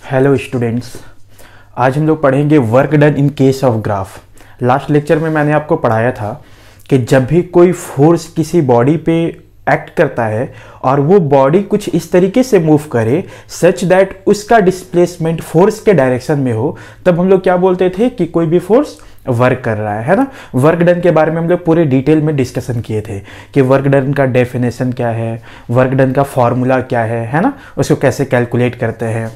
Hello students, आज हम लोग पढ़ेंगे work done in case of graph. Last lecture में मैंने आपको पढ़ाया था कि जब भी कोई फोर्स किसी बॉडी पे एक्ट करता है और वो बॉडी कुछ इस तरीके से मूव करे सच दैट उसका डिस्प्लेसमेंट फोर्स के डायरेक्शन में हो, तब हम लोग क्या बोलते थे कि कोई भी फोर्स वर्क कर रहा है ना। वर्क डन के बारे में हम लोग पूरे डिटेल में डिस्कशन किए थे कि वर्क डन का डेफिनेशन क्या है, वर्क डन का फॉर्मूला क्या है ना, उसको कैसे कैलकुलेट करते हैं।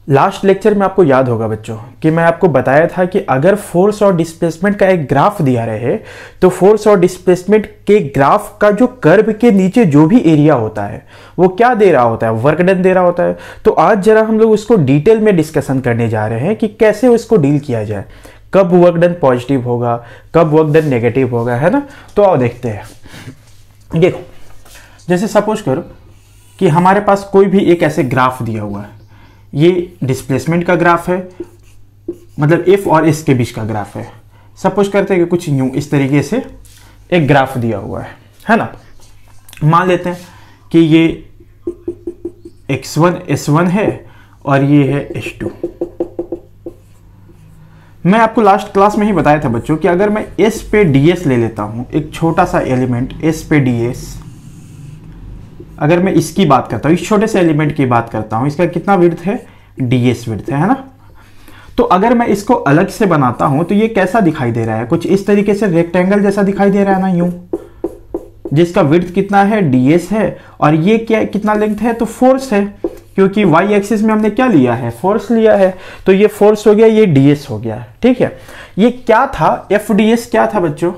लास्ट लेक्चर में आपको याद होगा बच्चों कि मैं आपको बताया था कि अगर फोर्स और डिस्प्लेसमेंट का एक ग्राफ दिया रहे तो फोर्स और डिस्प्लेसमेंट के ग्राफ का जो कर्व के नीचे जो भी एरिया होता है वो क्या दे रहा होता है, वर्क डन दे रहा होता है। तो आज जरा हम लोग उसको डिटेल में डिस्कशन करने जा रहे हैं कि कैसे उसको डील किया जाए, कब वर्क डन पॉजिटिव होगा, कब वर्क डन नेगेटिव होगा, है ना। तो आओ देखते हैं। देखो, जैसे सपोज करो कि हमारे पास कोई भी एक ऐसे ग्राफ दिया हुआ है, ये डिस्प्लेसमेंट का ग्राफ है, मतलब एफ और एस के बीच का ग्राफ है। सपोज करते हैं कि कुछ यूं इस तरीके से एक ग्राफ दिया हुआ है ना। मान लेते हैं कि ये x1 s1 है और ये है s2। मैं आपको लास्ट क्लास में ही बताया था बच्चों कि अगर मैं s पे ds ले लेता हूं, एक छोटा सा एलिमेंट s पे ds, अगर मैं इसकी बात करता हूं, इस छोटे से एलिमेंट की बात करता हूं, इसका कितना विड्थ है, ds विड्थ है ना। तो अगर मैं इसको अलग से बनाता हूं तो ये कैसा दिखाई दे रहा है, कुछ इस तरीके से रेक्टेंगल जैसा दिखाई दे रहा है ना, यूं, जिसका विड्थ कितना है, ds है, और ये क्या कितना लेंथ है, तो फोर्स है, क्योंकि y एक्सिस में हमने क्या लिया है, फोर्स लिया है। तो ये फोर्स हो गया, ये ds हो गया, ठीक है। ये क्या था, fds क्या था बच्चों,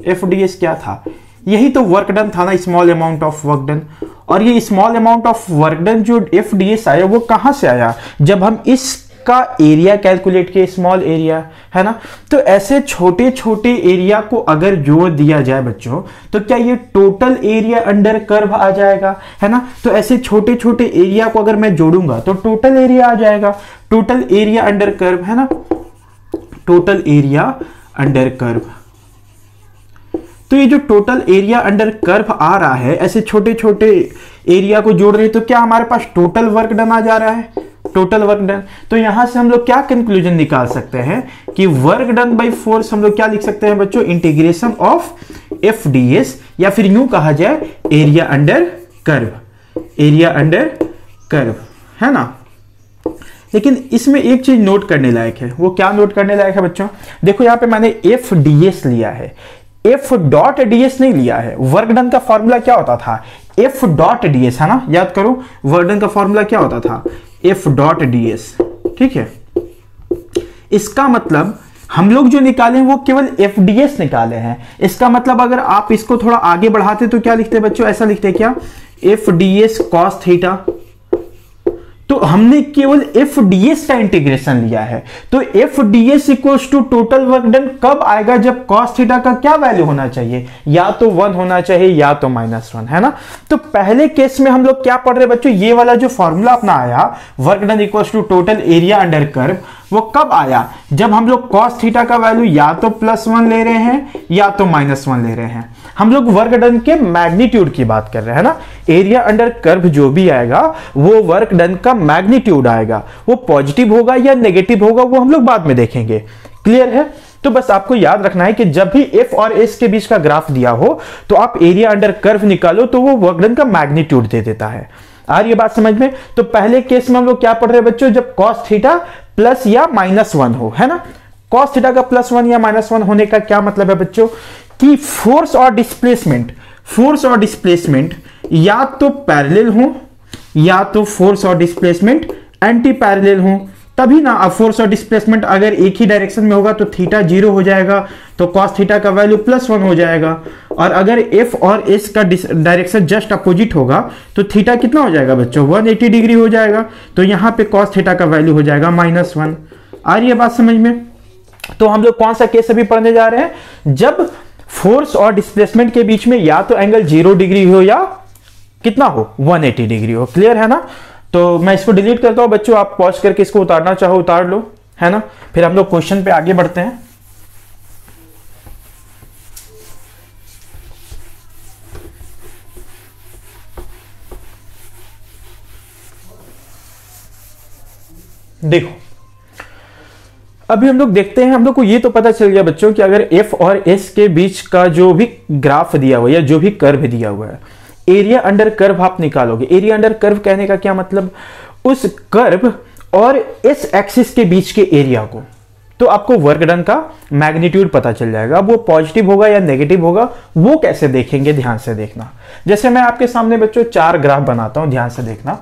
fds क्या था, यही तो वर्क डन था ना, small amount of work done. और ये small amount of work done जो fds आया वो कहां से आया, जब हम इसका एरिया कैलकुलेट किए, स्मॉल एरिया, है ना। तो ऐसे छोटे छोटे एरिया को अगर जोड़ दिया जाए बच्चों तो क्या ये टोटल एरिया अंडर कर्व आ जाएगा, है ना। तो ऐसे छोटे छोटे एरिया को अगर मैं जोड़ूंगा तो टोटल एरिया आ जाएगा, टोटल एरिया अंडर कर्व, है ना, टोटल एरिया अंडर कर्व। तो ये जो टोटल एरिया अंडर कर्व आ रहा है, ऐसे छोटे छोटे एरिया को जोड़ रहे हैं, तो क्या हमारे पास टोटल वर्क डन आ जा रहा है, टोटल वर्क डन। तो यहां से हम लोग क्या कंक्लूजन निकाल सकते हैं कि वर्क डन बाय फोर्स हम लोग क्या लिख सकते हैं बच्चों, इंटीग्रेशन ऑफ fds, या फिर यूं कहा जाए area under curve, area under curve, है ना। लेकिन इसमें एक चीज नोट करने लायक है, वो क्या नोट करने लायक है बच्चों, देखो यहां पे मैंने fds लिया है, f डॉट ds नहीं लिया है। वर्क डन का फॉर्मूला क्या होता था, f डॉट ds, है ना, याद करो वर्क डन का फॉर्मूला क्या होता था, f डॉट ds, ठीक है। इसका मतलब हम लोग जो निकाले वो केवल fds निकाले हैं। इसका मतलब अगर आप इसको थोड़ा आगे बढ़ाते तो क्या लिखते बच्चों, ऐसा लिखते क्या, fds cos थीटा। तो हमने केवल fds का इंटीग्रेशन लिया है। तो fds equals to total work done कब आएगा, जब cos थीटा का क्या वैल्यू होना चाहिए, या तो 1 होना चाहिए या तो -1, है ना। तो पहले केस में हम लोग क्या पढ़ रहे बच्चों, ये वाला जो फॉर्मूला अपना आया, work done equals to total area under curve, वो कब आया, जब हम लोग cos थीटा का वैल्यू या तो +1 ले रहे हैं या तो -1 ले रहे हैं। हम लोग वर्क डन के मैग्नीट्यूड की बात कर रहे हैं ना। एरिया अंडर कर्व जो भी आएगा वो वर्क डन का मैग्नीट्यूड आएगा, वो पॉजिटिव होगा या नेगेटिव होगा वो हम लोग बाद में देखेंगे, क्लियर है। तो बस आपको याद रखना है कि जब भी f और s के बीच का ग्राफ दिया हो तो आप एरिया अंडर कर्व निकालो तो वो वर्क डन का मैग्नीट्यूड दे देता है। आ रही है बात समझ में। तो पहले केस में हम लोग क्या पढ़ रहे हैं बच्चों, जब cos थीटा प्लस या -1 हो, है ना। cos थीटा का +1 या -1 होने का क्या मतलब है बच्चों, कि फोर्स और डिस्प्लेसमेंट या तो पैरेलल हो या तो फोर्स और डिस्प्लेसमेंट एंटी पैरेलल हो, तभी ना। अब फोर्स और डिस्प्लेसमेंट अगर एक ही डायरेक्शन में होगा तो थीटा 0 हो जाएगा, तो cos थीटा का वैल्यू +1 हो जाएगा। और अगर f और s का डायरेक्शन जस्ट अपोजिट होगा तो थीटा कितना हो जाएगा बच्चों, 180 डिग्री हो जाएगा। तो यहां पे cos थीटा का वैल्यू हो जाएगा -1। आ रही है बात समझ में। तो हम लोग कौन सा केस अभी पढ़ने जा रहे हैं, जब फोर्स और डिस्प्लेसमेंट के बीच में या तो एंगल 0 डिग्री हो या कितना हो, 180 डिग्री हो, क्लियर है ना। तो मैं इसको डिलीट करता हूं बच्चों, आप पॉज करके इसको उतारना चाहो उतार लो, है ना। फिर हम लोग क्वेश्चन पे आगे बढ़ते हैं। देखो अभी हम लोग देखते हैं, हम लोग को ये तो पता चल गया बच्चों कि अगर एफ और एस के बीच का जो भी ग्राफ दिया हुआ है या जो भी कर्व दिया हुआ है, एरिया अंडर कर्व आप निकालोगे। एरिया अंडर कर्व कहने का क्या मतलब, उस कर्व और इस एक्सिस के बीच के एरिया को, तो आपको वर्क डन का मैग्नीट्यूड पता चल जाएगा। अब वो पॉजिटिव होगा या नेगेटिव होगा वो कैसे देखेंगे, ध्यान से देखना। जैसे मैं आपके सामने बच्चों 4 ग्राफ बनाता हूं, ध्यान से देखना।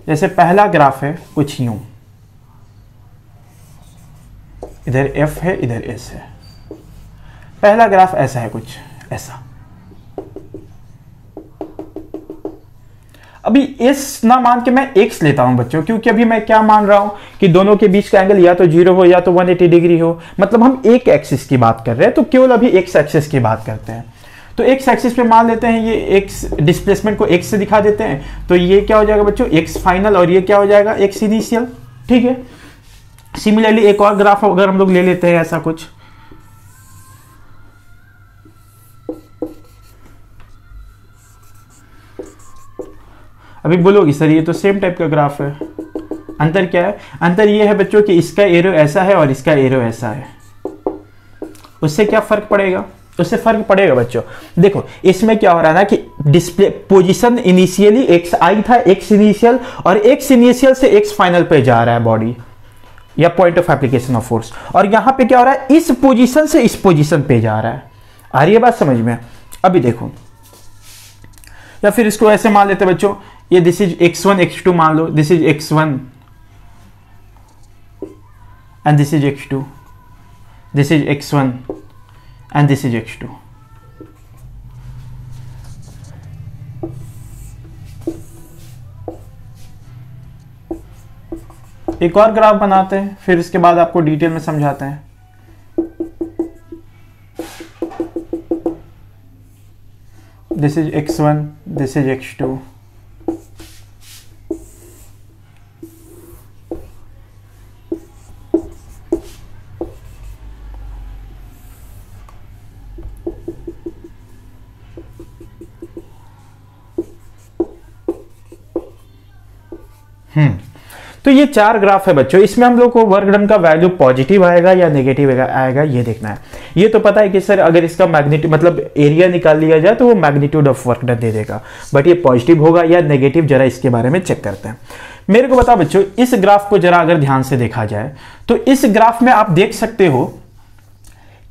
जैसे पहला ग्राफ है कुछ यूं, इधर एफ है इधर एस है। पहला ग्राफ ऐसा है, कुछ ऐसा। अभी इस ना मान के मैं x लेता हूं बच्चों, क्योंकि अभी मैं क्या मान रहा हूं कि दोनों के बीच का एंगल या तो 0 हो या तो 180 डिग्री हो, मतलब हम एक एक्सिस की बात कर रहे हैं, तो केवल अभी x एक्सिस की बात करते हैं। तो x एक्सिस पे मान लेते हैं ये x डिस्प्लेसमेंट को x से दिखा देते हैं, तो ये क्या हो जाएगा बच्चों x फाइनल और ये क्या हो जाएगा x इनिशियल, ठीक है। सिमिलरली एक और ग्राफ अगर हम लोग ले लेते हैं ऐसा कुछ, अभी बोलोगे सर ये तो सेम टाइप का ग्राफ है, अंतर क्या है? अंतर ये है बच्चों कि इसका एरो ऐसा है और इसका एरो ऐसा है। उससे क्या फर्क पड़ेगा? उससे फर्क पड़ेगा बच्चों, देखो इसमें क्या हो रहा है ना कि डिस्प्ले पोजीशन इनिशियली एक्स आई था, एक्स इनिशियल, और एक्स इनिशियल से एक्स फाइनल पे जा रहा है बॉडी या point of application of force, और यहां पे क्या हो रहा है, इस पोजीशन से इस पोजीशन पे जा रहा है। आ रही है बात समझ में? अभी देखो, या फिर इसको ऐसे मान लेते बच्चों, ये दिस इज x1 x2 मान लो, this is x1 and this is x2, this is x1 and this is x2। एक और ग्राफ बनाते हैं, फिर इसके बाद आपको डिटेल में समझाते हैं। This is x1, this is x2। तो ये 4 ग्राफ है बच्चों, इसमें हम लोग को वर्क डन का वैल्यू पॉजिटिव आएगा या नेगेटिव आएगा ये देखना है। ये तो पता है कि सर अगर इसका मैग्नीट्यूड मतलब एरिया निकाल लिया जाए तो वो magnitude of work done they देगा, बट ये पॉजिटिव होगा या नेगेटिव जरा इसके बारे में चेक करते हैं। मेरे को बताओ बच्चों, इस ग्राफ को जरा अगर ध्यान से देखा जाए तो इस ग्राफ में आप देख सकते हो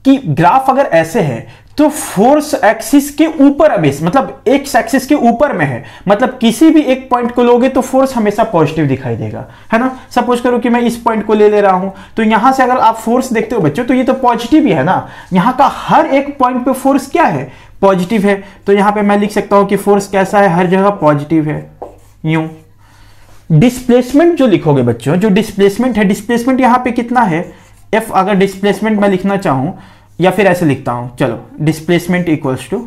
कि ग्राफ अगर ऐसे है तो फोर्स एक्सिस के ऊपर अबेस, मतलब एक्स एक्सिस के ऊपर में है, मतलब किसी भी एक पॉइंट को लोगे तो फोर्स हमेशा पॉजिटिव दिखाई देगा, है ना। सपोज करो कि मैं इस पॉइंट को ले रहा हूं, तो यहां से अगर आप फोर्स देखते हो बच्चों तो ये तो पॉजिटिव ही है ना, यहां का हर एक पॉइंट पे फोर्स क्या है, पॉजिटिव है। तो यहां पे मैं लिख सकता हूं कि फोर्स कैसा है, हर जगह पॉजिटिव है। यूं डिस्प्लेसमेंट जो लिखोगे बच्चों, जो डिस्प्लेसमेंट है, डिस्प्लेसमेंट यहां पे कितना है, एफ। अगर डिस्प्लेसमेंट मैं लिखना चाहूं या फिर ऐसे लिखता हूं, चलो डिस्प्लेसमेंट इक्वल्स टू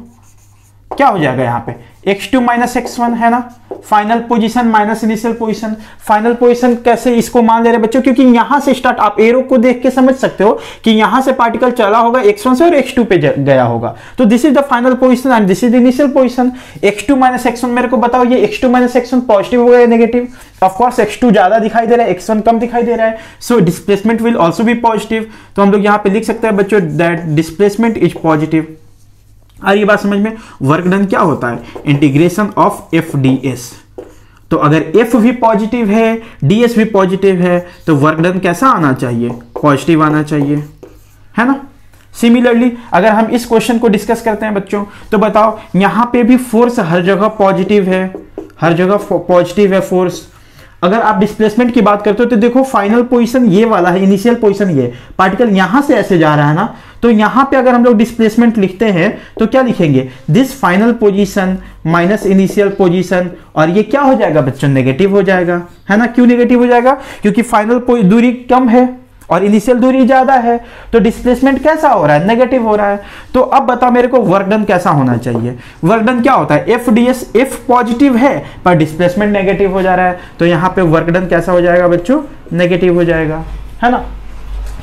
क्या हो जाएगा यहाँ पे x2 माइनस x1 है ना, final position minus initial position. Final position कैसे इसको मान ले रहे बच्चों, क्योंकि यहां से स्टार्ट, आप एरो को देख के समझ सकते हो कि यहां से पार्टिकल चला होगा x1 से और x2 पे गया होगा, तो this is the final position and this is the initial position. x2 minus x1, मेरे को बताओ ये x2 माइनस x1 पॉजिटिव होगा या नेगेटिव? ऑफ कोर्स x2 ज्यादा दिखाई दे रहा है, x1 कम दिखाई दे रहा है, so displacement will also be positive. तो हम लोग यहां पे लिख सकते हैं बच्चों दैट डिस्प्लेसमेंट इज पॉजिटिव। और ये बात समझ में, वर्क डन क्या होता है, integration of F D S. तो अगर एफ भी पॉजिटिव है, ds भी पॉजिटिव है, तो वर्क डन कैसा आना चाहिए, पॉजिटिव आना चाहिए, है ना। सिमिलरली अगर हम इस क्वेश्चन को डिस्कस करते हैं बच्चों, तो बताओ यहां पे भी फोर्स हर जगह पॉजिटिव है, हर जगह पॉजिटिव है फोर्स। अगर आप डिस्प्लेसमेंट की बात करते हो तो देखो फाइनल पोजीशन ये वाला है, इनिशियल पोजीशन ये, पार्टिकल यहां से ऐसे जा रहा है ना, तो यहां पे अगर हम लोग डिस्प्लेसमेंट लिखते हैं तो क्या लिखेंगे, this final position minus initial position, और ये क्या हो जाएगा बच्चों, नेगेटिव हो जाएगा, है ना। क्यों नेगेटिव हो जाएगा, क्योंकि फाइनल दूरी कम है और इनिशियल दूरी ज्यादा है, तो डिस्प्लेसमेंट कैसा हो रहा है, नेगेटिव हो रहा है। तो अब बता मेरे को वर्क डन कैसा होना चाहिए। वर्क डन क्या होता है, F D S, F positive है पर डिस्प्लेसमेंट नेगेटिव हो जा रहा है, तो यहां पे वर्क डन कैसा हो जाएगा बच्चों, नेगेटिव हो जाएगा, है ना।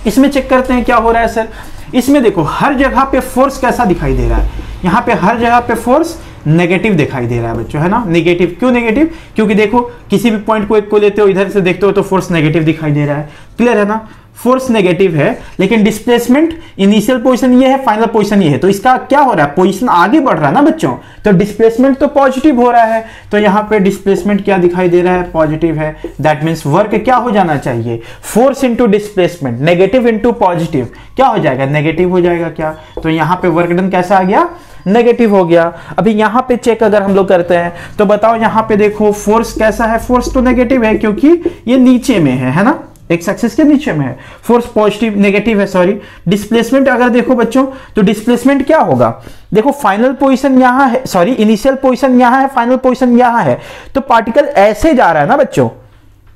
इसमें चेक करते हैं क्या हो रहा है सर। इसमें देखो हर जगह पे फोर्स कैसा दिखाई दे रहा है, यहां पे हर जगह पे फोर्स नेगेटिव दिखाई दे रहा है बच्चों, है ना, नेगेटिव। क्यों नेगेटिव? क्योंकि देखो किसी भी पॉइंट को एक को लेते हो, इधर से देखते हो तो फोर्स नेगेटिव दिखाई दे रहा है। क्लियर है ना, फोर्स नेगेटिव है, लेकिन डिस्प्लेसमेंट इनिशियल पोजीशन ये है, फाइनल पोजीशन ये है, तो इसका क्या हो रहा है, पोजीशन आगे बढ़ रहा है ना बच्चों, तो डिस्प्लेसमेंट तो पॉजिटिव हो रहा है। तो यहां पे डिस्प्लेसमेंट क्या दिखाई दे रहा है, पॉजिटिव है। दैट मींस वर्क क्या हो जाना चाहिए, force into displacement, negative into positive, क्या हो जाएगा, नेगेटिव हो जाएगा। क्या, तो यहां पे वर्क डन कैसा आ गया, नेगेटिव हो गया। अभी यहां पे चेक अगर हम लोग करते हैं तो बताओ, यहां पे देखो फोर्स कैसा है, फोर्स तो नेगेटिव है क्योंकि ये नीचे में है ना, एक्स एक्सिस के नीचे में है। फोर्स पॉजिटिव नेगेटिव है, सॉरी। डिस्प्लेसमेंट अगर देखो बच्चों तो डिस्प्लेसमेंट क्या होगा, देखो फाइनल पोजीशन यहां है, सॉरी इनिशियल पोजीशन यहां है, फाइनल पोजीशन यहां है, तो पार्टिकल ऐसे जा रहा है ना बच्चों,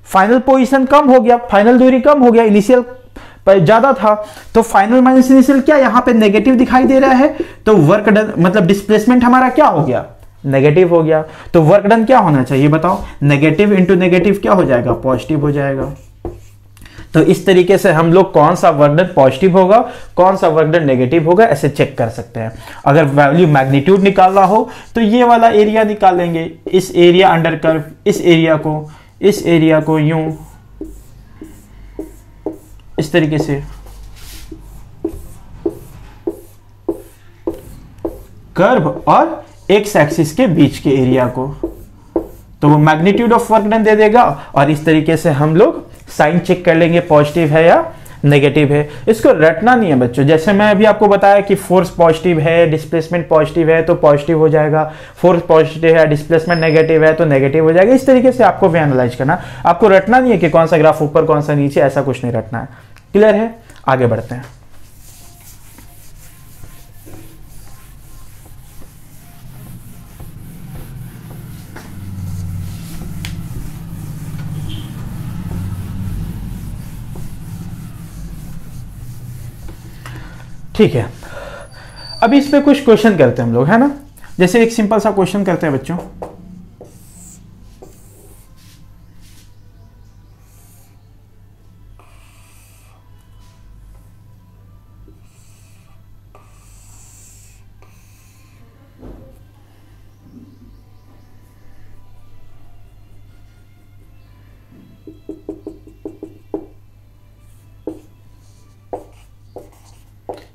फाइनल पोजीशन कम हो गया, फाइनल दूरी कम हो गया, इनिशियल ज्यादा था, तो फाइनल माइनस इनिशियल क्या यहां पे नेगेटिव दिखाई दे रहा है, तो वर्क डन मतलब डिस्प्लेसमेंट हमारा क्या हो गया, नेगेटिव हो गया। तो वर्क डन क्या होना चाहिए बताओ, नेगेटिव इंटू नेगेटिव क्या हो जाएगा, पॉजिटिव हो जाएगा। तो इस तरीके से हम लोग कौन सा वर्क डन पॉजिटिव होगा, कौन सा वर्क डन नेगेटिव होगा, ऐसे चेक कर सकते हैं। अगर वैल्यू मैग्नीट्यूड निकालना हो तो ये वाला एरिया निकालेंगे, इस एरिया अंडर कर्व, इस एरिया को यूं इस तरीके से कर्व और एक्स एक्सिस के बीच के एरिया को, तो वो magnitude of work done they देगा। और इस तरीके से हम लोग साइन चेक कर लेंगे, पॉजिटिव है या नेगेटिव है। इसको रटना नहीं है बच्चों, जैसे मैं अभी आपको बताया कि फोर्स पॉजिटिव है, डिस्प्लेसमेंट पॉजिटिव है तो पॉजिटिव हो जाएगा, फोर्स पॉजिटिव है, डिस्प्लेसमेंट नेगेटिव है तो नेगेटिव हो जाएगा। इस तरीके से आपको भी एनालाइज करना, आपको रटना नहीं है कि कौन सा ग्राफ ऊपर कौन सा नीचे, ऐसा कुछ नहीं रटना है। क्लियर है, आगे बढ़ते हैं। ठीक है, अभी इस पे कुछ क्वेश्चन करते हैं हम लोग, है ना। जैसे एक सिंपल सा क्वेश्चन करते हैं बच्चों,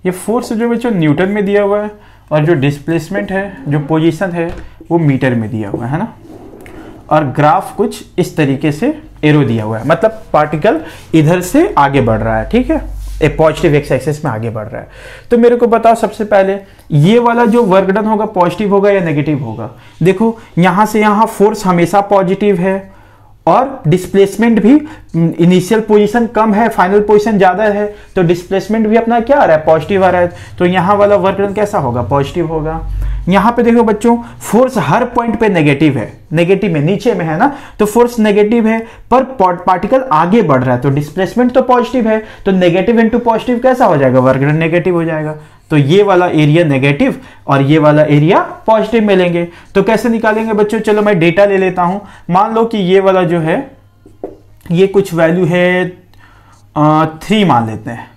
ये फोर्स जो बच्चों न्यूटन में दिया हुआ है और जो डिस्प्लेसमेंट है, जो पोजीशन है वो मीटर में दिया हुआ है ना। और ग्राफ कुछ इस तरीके से एरो दिया हुआ है, मतलब पार्टिकल इधर से आगे बढ़ रहा है, ठीक है, एक पॉजिटिव एक्स एक्सिस में आगे बढ़ रहा है। तो मेरे को बताओ सबसे पहले ये वाला जो वर्क डन होगा पॉजिटिव होगा या नेगेटिव होगा। देखो यहां से यहां फोर्स हमेशा पॉजिटिव है और डिस्प्लेसमेंट भी, इनिशियल पोजीशन कम है, फाइनल पोजीशन ज्यादा है, तो डिस्प्लेसमेंट भी अपना क्या आ रहा है, पॉजिटिव आ रहा है। तो यहाँ वाला वर्क डन कैसा होगा, पॉजिटिव होगा। यहाँ पे देखो बच्चों फोर्स हर पॉइंट पे नेगेटिव है, नेगेटिव में नीचे में है ना, तो फोर्स नेगेटिव है पर पार्टिकल आगे बढ़ रहा है, तो डिस्प्लेसमेंट तो पॉजिटिव है, तो नेगेटिव इंटू पॉजिटिव कैसा हो जाएगा, वर्क डन नेगेटिव हो जाएगा। तो ये वाला एरिया नेगेटिव और ये वाला एरिया पॉजिटिव मिलेंगे। तो कैसे निकालेंगे बच्चों, चलो मैं डेटा ले लेता हूं। मान लो कि ये वाला जो है ये कुछ वैल्यू है 3 मान लेते हैं,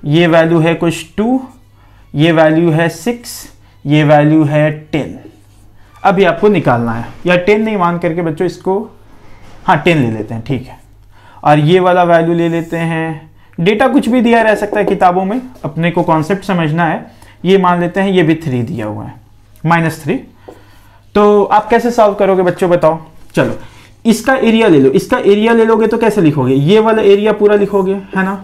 ये वैल्यू है कुछ 2, ये वैल्यू है 6, ये वैल्यू है 10। अभी आपको निकालना है, या 10 नहीं मान करके बच्चों इसको, हाँ 10 ले लेते हैं, ठीक है। और ये वाला वैल्यू ले लेते हैं, डेटा कुछ भी दिया रह सकता है किताबों में, अपने को कॉन्सेप्ट समझना है। ये मान लेते हैं ये भी 3 दिया हुआ है, -3। तो आप कैसे सॉल्व करोगे बच्चों बताओ। चलो इसका एरिया ले लो, इसका एरिया ले लोगे तो कैसे लिखोगे, ये वाला एरिया पूरा लिखोगे, है ना।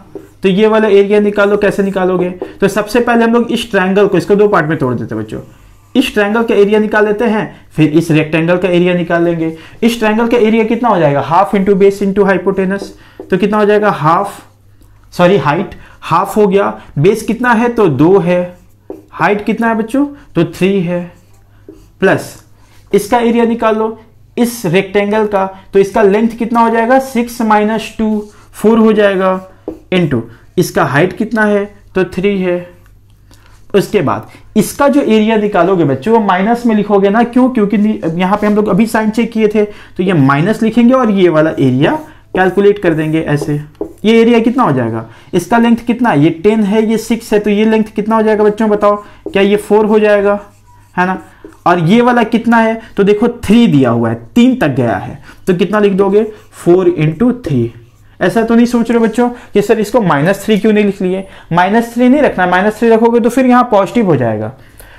तो ये वाला एरिया निकालो, कैसे निकालोगे, तो सबसे पहले हम लोग इस ट्रायंगल को, इसको 2 पार्ट में तोड़ देते हैं बच्चों। इस ट्रायंगल का एरिया निकाल लेते हैं, फिर इस रेक्टेंगल का एरिया निकाल लेंगे। इस ट्रायंगल का एरिया कितना हो जाएगा, half into base into hypotenuse, तो कितना हो जाएगा, हाइट हाफ हो गया, बेस कितना है तो 2 है, हाइट कितना है बच्चों तो 3 है, प्लस इसका एरिया निकाल लो इस रेक्टेंगल का, तो इसका लेंथ कितना हो जाएगा 6 - 2 4 हो जाएगा, इनटू इसका हाइट कितना है तो 3 है। उसके बाद इसका जो एरिया निकालोगे बच्चों वो माइनस में लिखोगे ना, क्यों, क्योंकि यहां पे हम लोग अभी साइन चेक किए थे, तो ये माइनस लिखेंगे और ये वाला एरिया कैलकुलेट कर देंगे ऐसे। ये एरिया कितना हो जाएगा, इसका लेंथ कितना है, ये 10 है, ये 6 है, तो ये लेंथ कितना हो जाएगा बच्चों बताओ, क्या ये 4 हो जाएगा, है ना। और ये वाला कितना है, तो देखो 3 दिया हुआ है, 3 तक गया है, तो कितना लिख दोगे 4 × 3। ऐसा तो नहीं सोच रहे बच्चों कि सर इसको -3 क्यों नहीं लिख लिए, -3 नहीं रखना, -3 रखोगे तो फिर यहाँ पॉजिटिव हो जाएगा,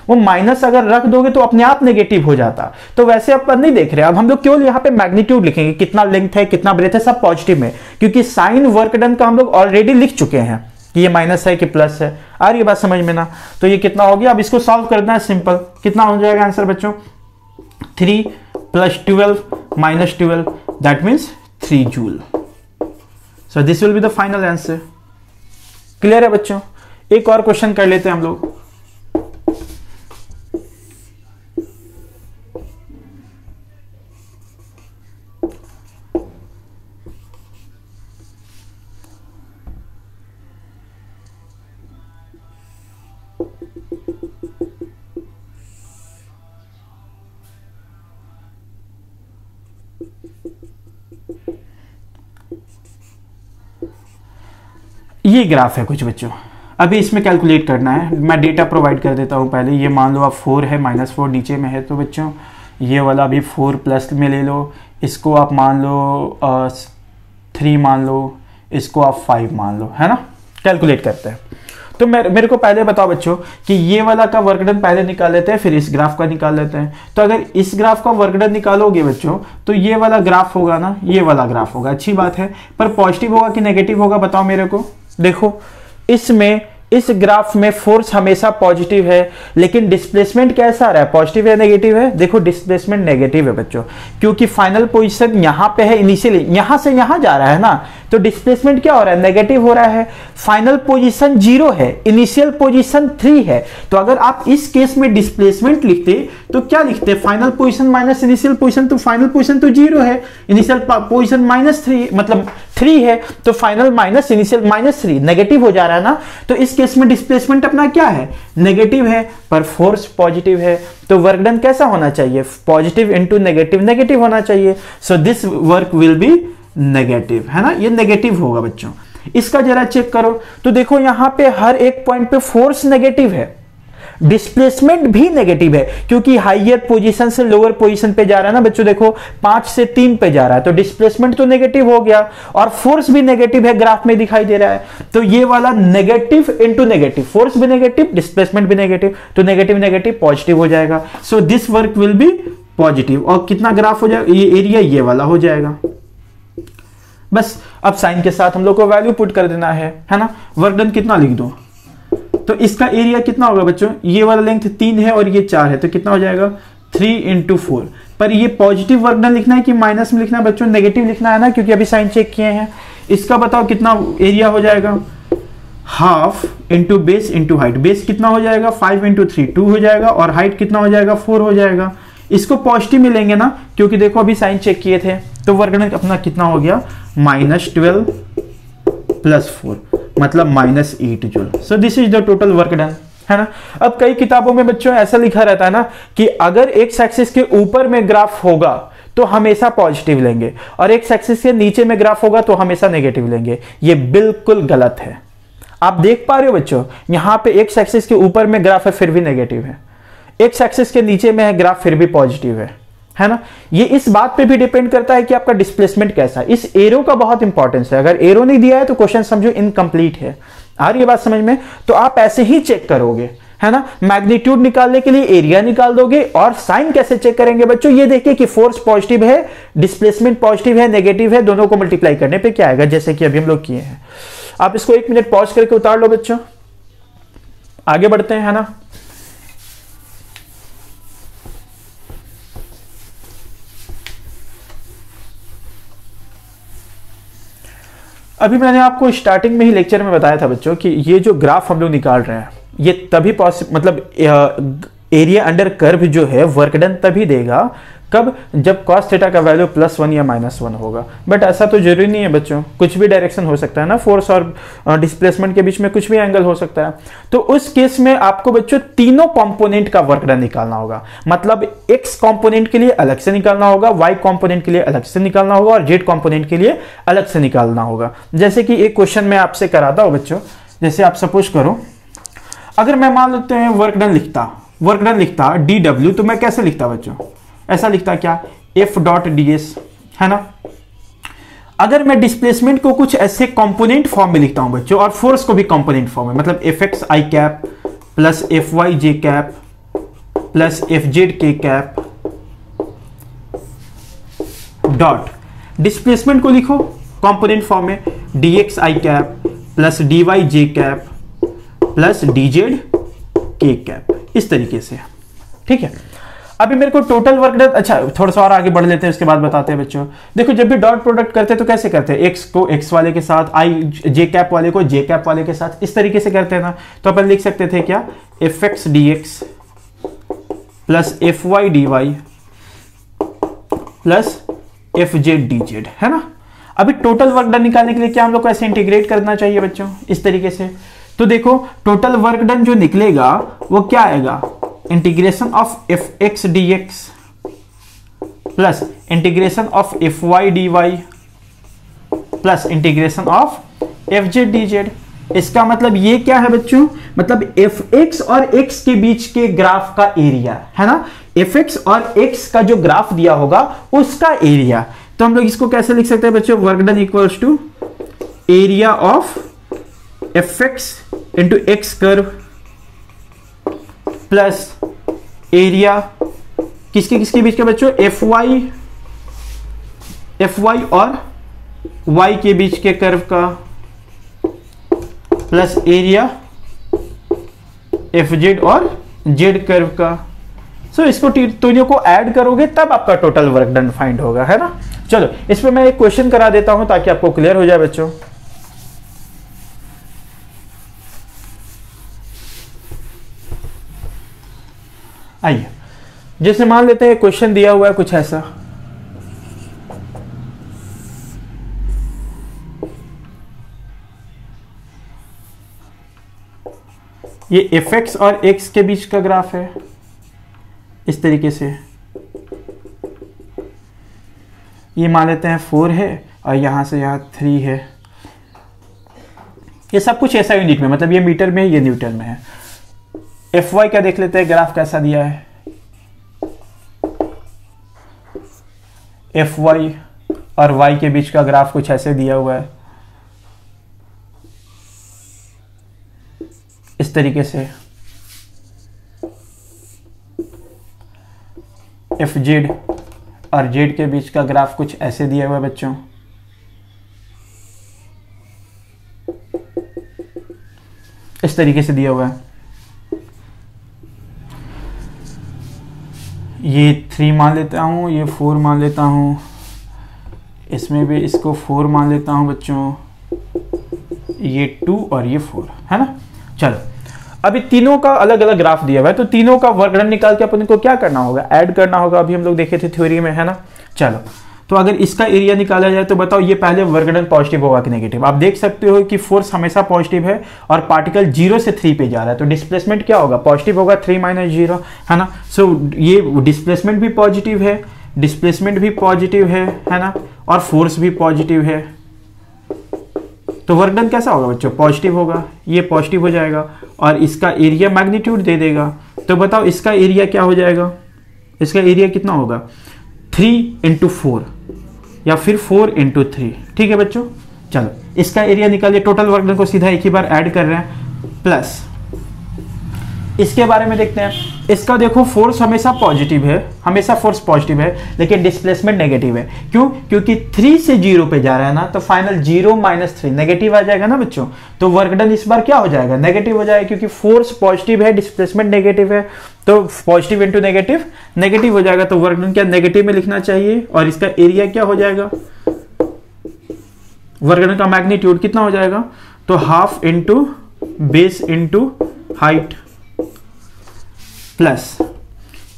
वो माइनस अगर रख दोगे तो अपने आप नेगेटिव हो जाता। तो वैसे अपन नहीं देख रहे, अब हम लोग केवल यहाँ पे मैग्नीट्यूड लिखेंगे, कितना लेंथ है कितना ब्रेथ है सब पॉजिटिव में, क्योंकि साइन वर्क डन का हम लोग ऑलरेडी लिख चुके हैं कि ये माइनस है कि प्लस है। आ रही है बात समझ में ना। तो ये कितना हो गया, अब इसको सॉल्व करना है सिंपल, कितना हो जाएगा आंसर बच्चों, 3 + 12 - 12 that means 3 joule. So this will be the final answer. Clear है बच्चों। एक और क्वेश्चन कर लेते हैं हम लोग। ये ग्राफ है कुछ बच्चों, अभी इसमें कैलकुलेट करना है। मैं डेटा प्रोवाइड कर देता हूँ पहले। ये मान लो आप 4 है, -4 नीचे में है, तो बच्चों ये वाला अभी 4 प्लस में ले लो, इसको आप मान लो 3 मान लो, इसको आप 5 मान लो, है ना। कैलकुलेट करते हैं। तो मेरे को पहले बताओ बच्चों कि ये वाला का वर्क डन पहले निकाल लेते हैं, फिर इस ग्राफ का निकाल लेते हैं। तो अगर इस ग्राफ का वर्क डन निकालोगे बच्चों तो ये वाला ग्राफ होगा ना, ये वाला ग्राफ होगा, अच्छी बात है। पर पॉजिटिव होगा कि नेगेटिव होगा बताओ मेरे को। देखो इसमें इस ग्राफ में फोर्स हमेशा पॉजिटिव है, लेकिन डिस्प्लेसमेंट कैसा आ रहा है, पॉजिटिव है नेगेटिव है। देखो डिस्प्लेसमेंट नेगेटिव है बच्चों, क्योंकि फाइनल पोजीशन यहां पे है, इनिशियली यहां से यहां जा रहा है ना, तो डिस्प्लेसमेंट क्या हो रहा है, नेगेटिव हो रहा है। फाइनल पोजीशन 0 है, इनिशियल पोजीशन 3 है। तो अगर आप इस केस में डिस्प्लेसमेंट लिखते तो क्या लिखते, final position minus initial position, तो फाइनल पोजीशन तो 0 है, इनिशियल पोजीशन -3 मतलब 3 है, तो फाइनल माइनस इनिशियल -3 नेगेटिव हो जा रहा है ना। तो इस केस में डिस्प्लेसमेंट अपना क्या है, नेगेटिव है, पर फोर्स पॉजिटिव है। तो वर्क डन कैसा होना चाहिए, पॉजिटिव इंटू नेगेटिव, नेगेटिव होना चाहिए। So this work will be negative, है ना, ये नेगेटिव होगा बच्चों। इसका जरा चेक करो तो देखो यहां पे हर एक पॉइंट पे फोर्स नेगेटिव है, डिस्प्लेसमेंट भी नेगेटिव है, क्योंकि हाईयर पोजीशन से लोअर पोजीशन पे जा रहा है ना बच्चों। देखो 5 से 3 पे जा रहा है, तो डिस्प्लेसमेंट तो नेगेटिव हो गया और फोर्स भी नेगेटिव है, ग्राफ में दिखाई दे रहा है। तो ये वाला नेगेटिव इंटू नेगेटिव, फोर्स भी नेगेटिव डिस्प्लेसमेंट भी नेगेटिव, तो नेगेटिव नेगेटिव पॉजिटिव हो जाएगा। So this work will be positive. और कितना ग्राफ हो जाएगा, ये एरिया ये वाला हो जाएगा। बस अब साइन के साथ हम लोग को वैल्यू पुट कर देना है ना। वर्क डन कितना लिख दो, तो इसका एरिया कितना होगा बच्चों, ये वाला लेंथ 3 है और ये 4 है, तो कितना हो जाएगा 3 × 4। पर ये पॉजिटिव वर्क डन लिखना है कि माइनस में लिखना है बच्चों, नेगेटिव लिखना है ना, क्योंकि अभी साइन चेक किए हैं। इसका बताओ कितना एरिया हो जाएगा, half into base into height. Base कितना हो जाएगा 5 × 3 2 हो जाएगा, और हाइट कितना हो जाएगा 4 हो जाएगा। इसको पॉजिटिव में लेंगे ना, क्योंकि देखो अभी साइन चेक किए थे, तो वर्क डन अपना कितना हो गया -12 + 4 मतलब -8 joule. So this is the total work done, है ना। अब कई किताबों में बच्चों ऐसा लिखा रहता है ना कि अगर एक्स एक्सिस के ऊपर में ग्राफ होगा तो हमेशा पॉजिटिव लेंगे, और एक्स एक्सिस के नीचे में ग्राफ होगा तो हमेशा नेगेटिव लेंगे। ये बिल्कुल गलत है। आप देख पा रहे हो बच्चों, यहां पे एक्स एक्सिस के ऊपर में ग्राफ है फिर भी नेगेटिव है, एक्स एक्सिस के नीचे में है ग्राफ फिर भी पॉजिटिव है ना। ये इस बात पे भी डिपेंड करता है कि आपका डिस्प्लेसमेंट कैसा है। इस एरो का बहुत इंपॉर्टेंस है, अगर एरो नहीं दिया है तो क्वेश्चन समझो इनकम्प्लीट है। आ रही है बात समझ में। तो आप ऐसे ही चेक करोगे, है ना। मैग्नीट्यूड निकालने के लिए एरिया निकाल दोगे, और साइन कैसे चेक करेंगे बच्चों, ये देखिए कि फोर्स पॉजिटिव है, डिस्प्लेसमेंट पॉजिटिव है, नेगेटिव है, दोनों को मल्टीप्लाई करने पे क्या आएगा, जैसे कि अभी हम लोग किए हैं। आप इसको 1 मिनट पॉज करके उतार लो बच्चों, आगे बढ़ते हैं, है ना। अभी मैंने आपको स्टार्टिंग में ही लेक्चर में बताया था बच्चों कि ये जो ग्राफ हम लोग निकाल रहे हैं ये तभी मतलब एरिया अंडर कर्व जो है वर्क डन तभी देगा कब, जब cos थीटा का वैल्यू +1 या -1 होगा। बट ऐसा तो जरूरी नहीं है बच्चों, कुछ भी डायरेक्शन हो सकता है ना, फोर्स और डिस्प्लेसमेंट के बीच में कुछ भी एंगल हो सकता है। तो उस केस में आपको बच्चों तीनों कंपोनेंट का वर्क डन निकालना होगा। मतलब x कंपोनेंट के लिए अलग से निकालना होगा, y कंपोनेंट के लिए अलग से निकालना होगा, और z कंपोनेंट के लिए अलग से निकालना होगा। जैसे कि एक क्वेश्चन मैं आपसे कराता हूं बच्चों, जैसे आप सपोज करो, अगर मैं मान लेते हैं वर्क डन लिखता वर्क डन लिखता dw, तो मैं कैसे लिखता बच्चों, ऐसा लिखता क्या, f डॉट ds, है ना। अगर मैं डिस्प्लेसमेंट को कुछ ऐसे कंपोनेंट फॉर्म में लिखता हूं बच्चों, और फोर्स को भी कंपोनेंट फॉर्म में, मतलब fx i cap plus fy j cap plus fz k cap dot displacement को लिखो कंपोनेंट फॉर्म में dx i cap plus dy j cap plus dz k cap, इस तरीके से, ठीक है। अभी मेरे को टोटल वर्क डन, अच्छा थोड़ा सा और आगे बढ़ लेते हैं, उसके बाद बताते हैं बच्चों। देखो जब भी डॉट प्रोडक्ट करते हैं तो कैसे करते हैं, x को x वाले के साथ, i j कैप वाले को j कैप वाले के साथ, इस तरीके से करते हैं ना। तो अपन लिख सकते थे क्या, fx dx plus fy dy plus fz dz, है ना। अभी टोटल वर्क डन निकालने के लिए क्या हम लोग को ऐसे इंटीग्रेट करना चाहिए बच्चों, इस तरीके से। तो देखो टोटल वर्क डन जो निकलेगा वो क्या आएगा, integration of fx dx plus integration of fy dy plus integration of fz dz। इसका मतलब ये क्या है बच्चों, मतलब fx और x के बीच के ग्राफ का एरिया, है ना। fx और x का जो ग्राफ दिया होगा उसका एरिया। तो हम लोग इसको कैसे लिख सकते हैं बच्चों, work done equals to area of fx into x curve plus area किसके किसके बीच का बच्चों, fy और y के बीच के कर्व का प्लस एरिया fz और z कर्व का। सो इसको तीनों को ऐड करोगे तब आपका टोटल वर्क डन फाइंड होगा, है ना। चलो इस पे मैं एक क्वेश्चन करा देता हूं ताकि आपको क्लियर हो जाए बच्चों। आइए, जैसे मान लेते हैं क्वेश्चन दिया हुआ है कुछ ऐसा, ये fx और x के बीच का ग्राफ है इस तरीके से। ये मान लेते हैं 4 है और यहां से यहां 3 है। ये सब कुछ ऐसा यूनिट में, मतलब ये मीटर में, ये न्यूटन में है। fy का देख लेते हैं, ग्राफ कैसा दिया है, fy और y के बीच का ग्राफ कुछ ऐसे दिया हुआ है इस तरीके से। fz और z के बीच का ग्राफ कुछ ऐसे दिया हुआ है बच्चों। इस तरीके से दिया हुआ है। ये 3 मान लेता हूँ, ये 4 मान लेता हूँ, इसमें भी इसको 4 मान लेता हूँ बच्चों, ये 2 और ये 4, है ना। चलो अभी तीनों का अलग अलग ग्राफ दिया हुआ है, तो तीनों का वर्क डन निकाल के अपन को क्या करना होगा, ऐड करना होगा। अभी हम लोग देखे थे थ्योरी में, है ना। चलो तो अगर इसका एरिया निकाला जाए तो बताओ ये पहले वर्क डन पॉजिटिव होगा कि नेगेटिव। आप देख सकते हो कि फोर्स हमेशा पॉजिटिव है और पार्टिकल 0 से 3 पे जा रहा है, तो डिस्प्लेसमेंट क्या होगा, पॉजिटिव होगा, 3 - 0, है ना। सो ये डिस्प्लेसमेंट भी पॉजिटिव है, डिस्प्लेसमेंट भी पॉजिटिव है ना, और फोर्स भी पॉजिटिव है। तो वर्क डन कैसा होगा बच्चों, पॉजिटिव होगा, ये पॉजिटिव हो जाएगा और इसका एरिया मैग्नीट्यूड दे देगा। तो बताओ इसका एरिया क्या हो जाएगा, इसका एरिया कितना होगा, 3 × 4 या फिर 4 × 3, ठीक है बच्चों। चलो इसका एरिया निकालिए, टोटल वर्क डन को सीधा एक ही बार ऐड कर रहे हैं, प्लस इसके बारे में देखते हैं। इसका देखो फोर्स हमेशा पॉजिटिव है, हमेशा फोर्स पॉजिटिव है, लेकिन डिस्प्लेसमेंट नेगेटिव है। क्यों, क्योंकि 3 से 0 पे जा रहा है ना, तो फाइनल 0 - 3 नेगेटिव आ जाएगा ना बच्चों। तो वर्क डन इस बार क्या हो जाएगा, नेगेटिव हो जाएगा, क्योंकि फोर्स पॉजिटिव है, डिस्प्लेसमेंट नेगेटिव है, तो पॉजिटिव इंटू नेगेटिव नेगेटिव हो जाएगा। तो वर्क डन क्या नेगेटिव में लिखना चाहिए, और इसका एरिया क्या हो जाएगा, वर्क डन का मैग्नीट्यूड कितना हो जाएगा, तो half into base into height, plus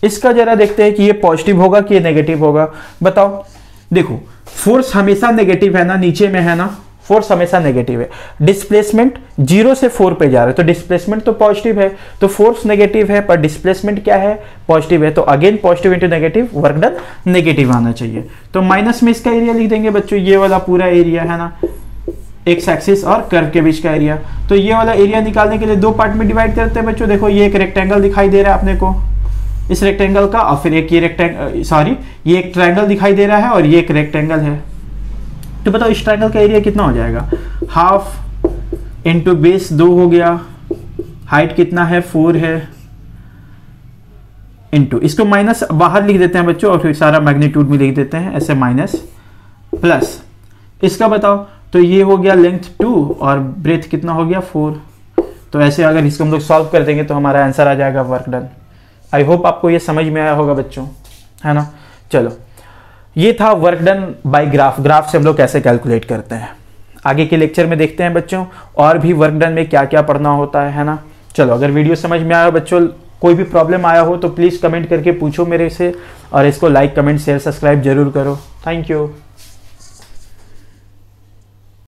इसका जरा देखते हैं कि ये पॉजिटिव होगा कि ये नेगेटिव होगा। बताओ, देखो फोर्स हमेशा नेगेटिव है ना, नीचे में है ना, फोर्स हमेशा नेगेटिव है। डिस्प्लेसमेंट 0 से 4 पे जा रहा है, तो डिस्प्लेसमेंट तो पॉजिटिव है, तो फोर्स नेगेटिव है पर डिस्प्लेसमेंट क्या है, पॉजिटिव है। तो again positive into negative, work done negative आना चाहिए। तो माइनस में इसका एरिया लिख देंगे बच्चों, ये वाला पूरा एरिया है ना, एक्स एक्सिस और कर्व के बीच का एरिया। तो ये वाला एरिया निकालने के लिए दो पार्ट में डिवाइड करते हैं बच्चों। देखो ये एक रेक्टेंगल दिखाई दे रहा है अपने को, इस रेक्टेंगल का, और फिर एक ये ये एक ट्रायंगल दिखाई दे रहा है और ये एक रेक्टेंगल है। तो बताओ इस ट्रायंगल का एरिया कितना हो जाएगा? हाफ इंटू बेस 2 हो गया, हाइट कितना है 4 है, इंटू इसको माइनस बाहर लिख देते हैं बच्चों और फिर सारा मैग्नीट्यूड में लिख देते हैं ऐसे, माइनस प्लस इसका बताओ। तो ये हो गया लेंथ 2 और ब्रेथ कितना हो गया 4। तो ऐसे अगर इसको हम लोग सॉल्व कर देंगे तो हमारा आंसर आ जाएगा वर्क डन। आई होप आपको ये समझ में आया होगा बच्चों, है ना। चलो ये था work done by graph. Graph से हम लोग कैसे कैलकुलेट करते हैं, आगे के लेक्चर में देखते हैं बच्चों, और भी वर्क डन में क्या क्या पढ़ना होता है ना। चलो अगर वीडियो समझ में आया बच्चों, कोई भी प्रॉब्लम आया हो तो प्लीज़ कमेंट करके पूछो मेरे से, और इसको लाइक कमेंट शेयर सब्सक्राइब जरूर करो। Thank you.